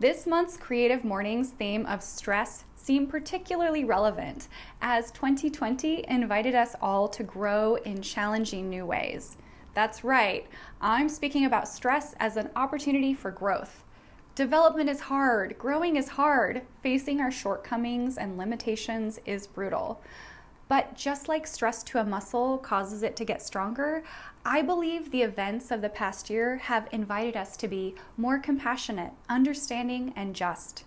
This month's Creative Mornings theme of stress seemed particularly relevant as 2020 invited us all to grow in challenging new ways. That's right, I'm speaking about stress as an opportunity for growth. Development is hard, growing is hard, facing our shortcomings and limitations is brutal. But just like stress to a muscle causes it to get stronger, I believe the events of the past year have invited us to be more compassionate, understanding, and just.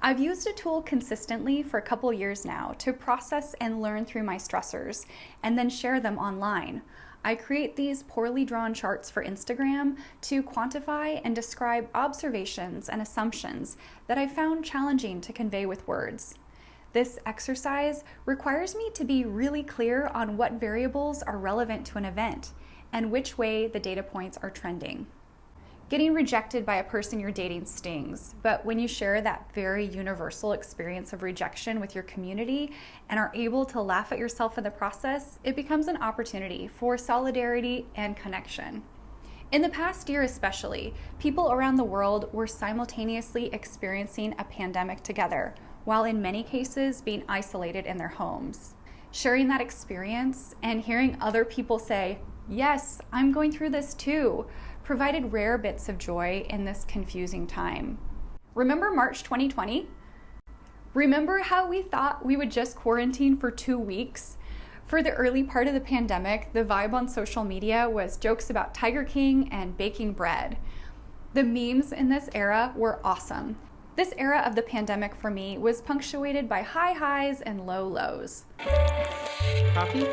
I've used a tool consistently for a couple years now to process and learn through my stressors and then share them online. I create these poorly drawn charts for Instagram to quantify and describe observations and assumptions that I found challenging to convey with words. This exercise requires me to be really clear on what variables are relevant to an event and which way the data points are trending. Getting rejected by a person you're dating stings, but when you share that very universal experience of rejection with your community and are able to laugh at yourself in the process, it becomes an opportunity for solidarity and connection. In the past year especially, people around the world were simultaneously experiencing a pandemic together, while in many cases being isolated in their homes. Sharing that experience and hearing other people say, "Yes, I'm going through this too," provided rare bits of joy in this confusing time. Remember March 2020? Remember how we thought we would just quarantine for 2 weeks? For the early part of the pandemic, the vibe on social media was jokes about Tiger King and baking bread. The memes in this era were awesome. This era of the pandemic for me was punctuated by high highs and low lows. Coffee?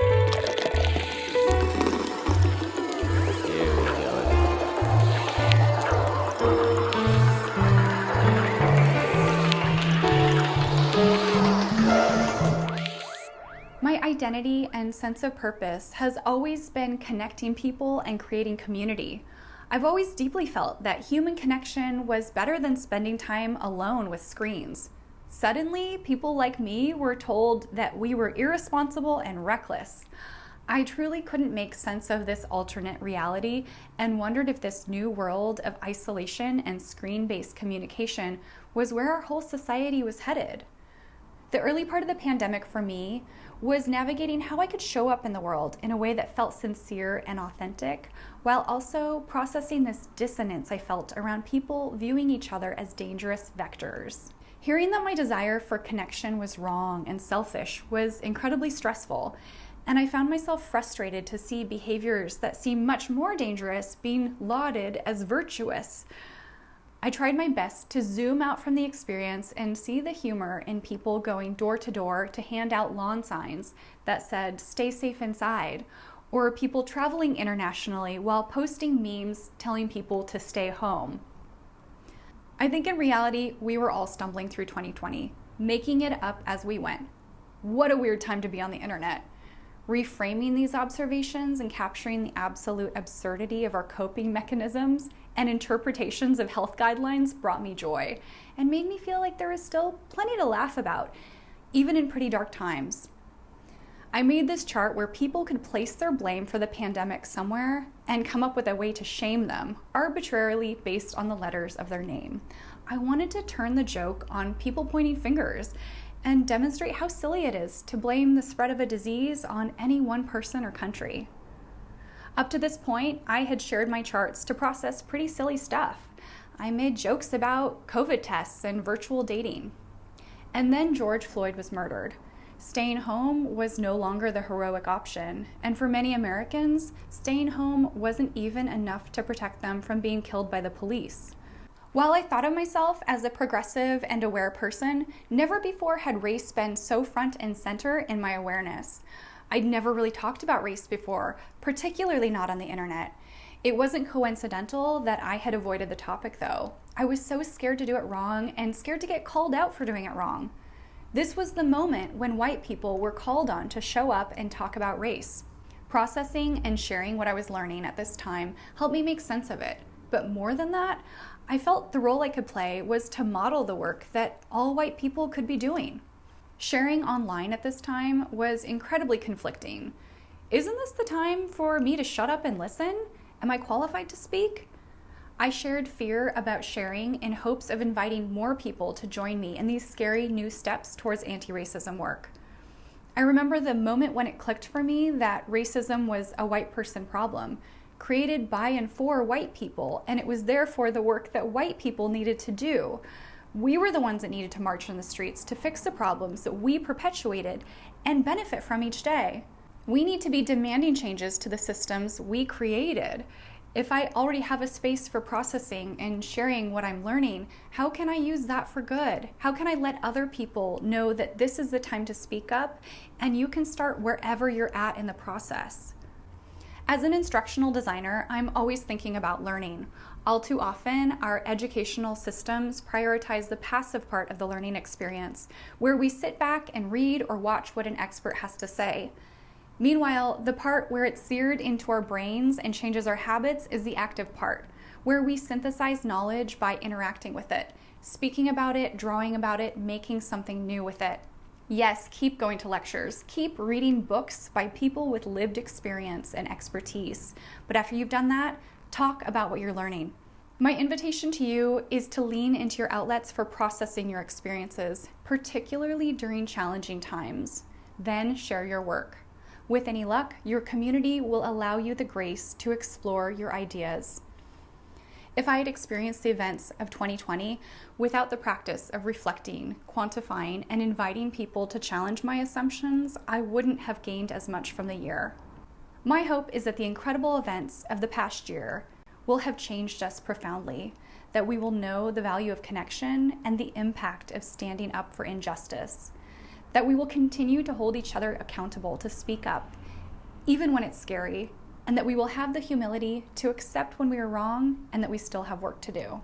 My identity and sense of purpose has always been connecting people and creating community. I've always deeply felt that human connection was better than spending time alone with screens. Suddenly, people like me were told that we were irresponsible and reckless. I truly couldn't make sense of this alternate reality and wondered if this new world of isolation and screen-based communication was where our whole society was headed. The early part of the pandemic for me was navigating how I could show up in the world in a way that felt sincere and authentic, while also processing this dissonance I felt around people viewing each other as dangerous vectors. Hearing that my desire for connection was wrong and selfish was incredibly stressful, and I found myself frustrated to see behaviors that seem much more dangerous being lauded as virtuous. I tried my best to zoom out from the experience and see the humor in people going door to door to hand out lawn signs that said, "Stay safe inside," or people traveling internationally while posting memes telling people to stay home. I think in reality, we were all stumbling through 2020, making it up as we went. What a weird time to be on the internet. Reframing these observations and capturing the absolute absurdity of our coping mechanisms and interpretations of health guidelines brought me joy and made me feel like there was still plenty to laugh about, even in pretty dark times. I made this chart where people could place their blame for the pandemic somewhere and come up with a way to shame them, arbitrarily based on the letters of their name. I wanted to turn the joke on people pointing fingers and demonstrate how silly it is to blame the spread of a disease on any one person or country. Up to this point, I had shared my charts to process pretty silly stuff. I made jokes about COVID tests and virtual dating. And then George Floyd was murdered. Staying home was no longer the heroic option, and for many Americans, staying home wasn't even enough to protect them from being killed by the police. While I thought of myself as a progressive and aware person, never before had race been so front and center in my awareness. I'd never really talked about race before, particularly not on the internet. It wasn't coincidental that I had avoided the topic though. I was so scared to do it wrong and scared to get called out for doing it wrong. This was the moment when white people were called on to show up and talk about race. Processing and sharing what I was learning at this time helped me make sense of it. But more than that, I felt the role I could play was to model the work that all white people could be doing. Sharing online at this time was incredibly conflicting. Isn't this the time for me to shut up and listen? Am I qualified to speak? I shared fear about sharing in hopes of inviting more people to join me in these scary new steps towards anti-racism work. I remember the moment when it clicked for me that racism was a white person problem, created by and for white people, and it was therefore the work that white people needed to do. We were the ones that needed to march in the streets to fix the problems that we perpetuated and benefit from each day. We need to be demanding changes to the systems we created. If I already have a space for processing and sharing what I'm learning, how can I use that for good? How can I let other people know that this is the time to speak up and you can start wherever you're at in the process? As an instructional designer, I'm always thinking about learning. All too often, our educational systems prioritize the passive part of the learning experience, where we sit back and read or watch what an expert has to say. Meanwhile, the part where it's seared into our brains and changes our habits is the active part, where we synthesize knowledge by interacting with it, speaking about it, drawing about it, making something new with it. Yes, keep going to lectures. Keep reading books by people with lived experience and expertise. But after you've done that, talk about what you're learning. My invitation to you is to lean into your outlets for processing your experiences, particularly during challenging times. Then share your work. With any luck, your community will allow you the grace to explore your ideas. If I had experienced the events of 2020 without the practice of reflecting, quantifying, and inviting people to challenge my assumptions, I wouldn't have gained as much from the year. My hope is that the incredible events of the past year will have changed us profoundly, that we will know the value of connection and the impact of standing up for injustice, that we will continue to hold each other accountable to speak up, even when it's scary, and that we will have the humility to accept when we are wrong and that we still have work to do.